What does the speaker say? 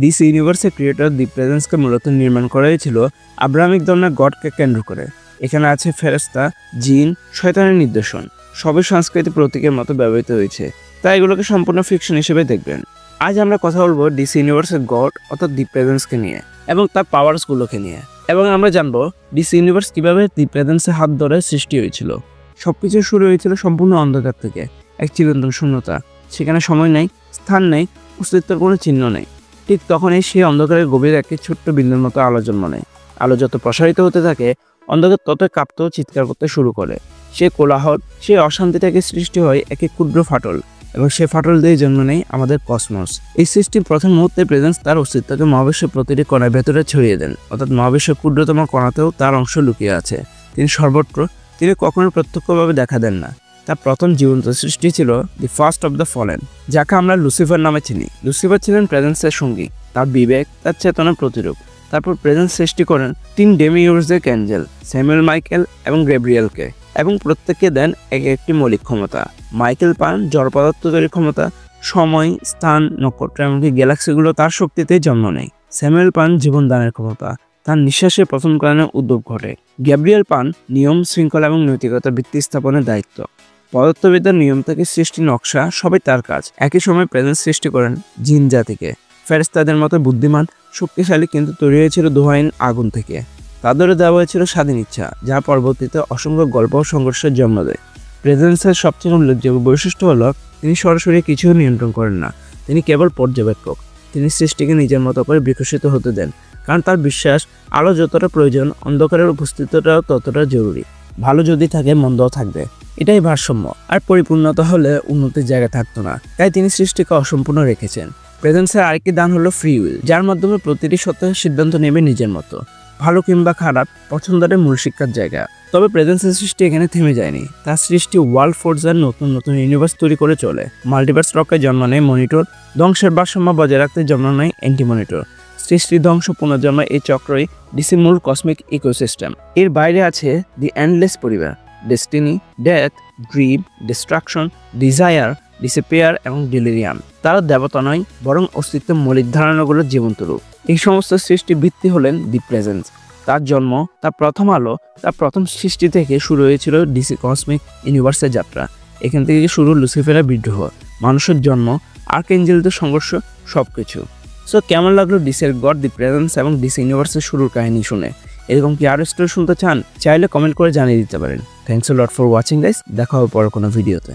DC ইউনিভার্সের creator দি প্রেজেন্সকে মূলত নির্মাণ করা হয়েছিল আব্রাহামিক ধর্মের গডকে কেন্দ্র করে। এখানে আছে ফেরেশতা, জিন, শয়তানের নিদর্শন, সবই সংস্কৃতি প্রতীকের মতো ব্যবহৃত হয়েছে, তাই এগুলোকে সম্পূর্ণ ফিকশন হিসেবে দেখবেন। আজ আমরা কথা বলবো ডিসি ইউনিভার্সের গড অর্থাৎ দি প্রেজেন্সকে নিয়ে এবং তার পাওয়ার্সগুলোকে নিয়ে, এবং আমরা জানবো ডিসি ইউনিভার্স কিভাবে দি প্রেজেন্সের হাত ধরে সৃষ্টি হয়েছিল। সবকিছু শুরু হয়েছিল সম্পূর্ণ অন্ধকার থেকে, এক চিরন্তন শূন্যতা, সেখানে সময় নেই, স্থান নেই, অস্তিত্বের কোনো চিহ্ন নেই। ঠিক তখনই সেই অন্ধকারের গভীর একটি ছোট্ট বিন্দুর মতো আলো জন্ম নেয়। আলো যত প্রসারিত হতে থাকে, অন্ধকার তত কাঁপতে ও চিৎকার করতে শুরু করে। সে কোলাহল, সে অশান্তি থেকে সৃষ্টি হয় একটি ক্ষুদ্র ফাটল, এবং সে ফাটল দিয়ে জন্ম নেয় আমাদের কসমস। এই সৃষ্টির প্রথম মুহূর্তে প্রেজেন্স তার অস্তিত্বকে মহাবিশ্বের প্রতিটি কণার ভেতরে ছড়িয়ে দেন, অর্থাৎ মহাবিশ্বের ক্ষুদ্রতম কণাতেও তার অংশ লুকিয়ে আছে। তিনি সর্বত্র, তিনি কখনো প্রত্যক্ষভাবে দেখা দেন না। তার প্রথম জীবন্ত সৃষ্টি ছিল the first of the fallen, যাকে আমরা লুসিফার নামে চিনি। লুসিফার ছিলেন প্রেজেন্সের সঙ্গী, তার বিবেক, তার চেতনার প্রতিরূপ। তারপর প্রেজেন্স সৃষ্টি করেন 3 ডেমিউর্সের অ্যাঞ্জেল, স্যামুয়েল, মাইকেল এবং গ্যাব্রিয়েলকে, এবং প্রত্যেককে দেন একটি মৌলিক ক্ষমতা। মাইকেল পান জড় পদার্থ তৈরির ক্ষমতা, সময়, স্থান, নক্ষত্র এমনকি গ্যালাক্সিগুলো তার শক্তিতেই জন্ম নেয়। স্যামুয়েল পান জীবন দানের ক্ষমতা, তার নিঃশ্বাসের প্রথম কারণে উদ্যোগ ঘটে। গ্যাব্রিয়েল পান নিয়ম, শৃঙ্খলা এবং নৈতিকতার ভিত্তি স্থাপনের দায়িত্ব। পদার্থবিদ্যার নিয়ম থেকে সৃষ্টি নকশা সবই তার কাজ। একই সময় প্রেজেন্স সৃষ্টি করেন জিন জাতিকে, ফেরেশতাদের মতো বুদ্ধিমান, শক্তিশালী, কিন্তু তৈরি হয়েছিল ধোঁয়াইন আগুন থেকে। তাদেরও দেওয়া হয়েছিল স্বাধীন ইচ্ছা, যা পরবর্তীতে অসংখ্য গল্প ও সংঘর্ষের জন্ম দেয়। প্রেজেন্সের সবচেয়ে উল্লেখযোগ্য বৈশিষ্ট্য হলো তিনি সরাসরি কিছু নিয়ন্ত্রণ করেন না, তিনি কেবল পর্যবেক্ষক। তিনি সৃষ্টিকে নিজের মতো করে বিকশিত হতে দেন, কারণ তার বিশ্বাস আলো যতটা প্রয়োজন, অন্ধকারের উপস্থিতিটাও ততটা জরুরি। ভালো যদি থাকে, মন্দও থাকবে, এটাই ভারসাম্য। আর পরিপূর্ণতা হলে উন্নতির জায়গা থাকতো না, তাই তিনি সৃষ্টিকে অসম্পূর্ণ রেখেছেন। প্রেজেন্সের আরেকটি দান হলো ফ্রি উইল, যার মাধ্যমে প্রতিটি সত্তা সিদ্ধান্ত নেবে নিজের মতো, ভালো কিংবা খারাপ, পছন্দের মূল শিক্ষার জায়গা। তবে প্রেজেন্সের সৃষ্টি এখানে থেমে যায়নি। তার সৃষ্টি ওয়ার্ল্ড ফোর্সার নতুন নতুন ইউনিভার্স তৈরি করে চলে। মাল্টিভার্স রক্ষায় জন্ম নেয় মনিটর, ধ্বংসের ভারসাম্য বজায় রাখতে জন্ম নেয় অ্যান্টি মনিটর। সৃষ্টি, ধ্বংস, পুনর্জন্ম, এই চক্রই ডিসির মূল কসমিক ইকোসিস্টেম। এর বাইরে আছে দি এন্ডলেস পরিবার, destiny, death, dream, destruction, desire, despair এবং ডিলিরিয়াম। তারা দেবতা নয়, বরং অস্তিত্বের মৌলিক ধারণাগুলোর জীবন্ত রূপ। এই সমস্ত সৃষ্টির ভিত্তি হলেন দি প্রেজেন্স। তার জন্ম, তার প্রথম আলো, তার প্রথম সৃষ্টি থেকে শুরু হয়েছিল ডিসি কসমিক ইউনিভার্সের যাত্রা। এখান থেকে শুরু লুসিফারের বিদ্রোহ, মানুষের জন্ম, আর্কএঞ্জেলদের সংঘর্ষ, সবকিছু। সো কেমন লাগলো ডিসির গড দি প্রেজেন্স এবং ডিসি ইউনিভার্সের শুরুর কাহিনী শুনে? এরকম কি আরও স্টোরি শুনতে চান? চাইলে কমেন্ট করে জানিয়ে দিতে পারেন। Thanks a lot for watching guys, দেখা হবে পরের কোনো ভিডিওতে।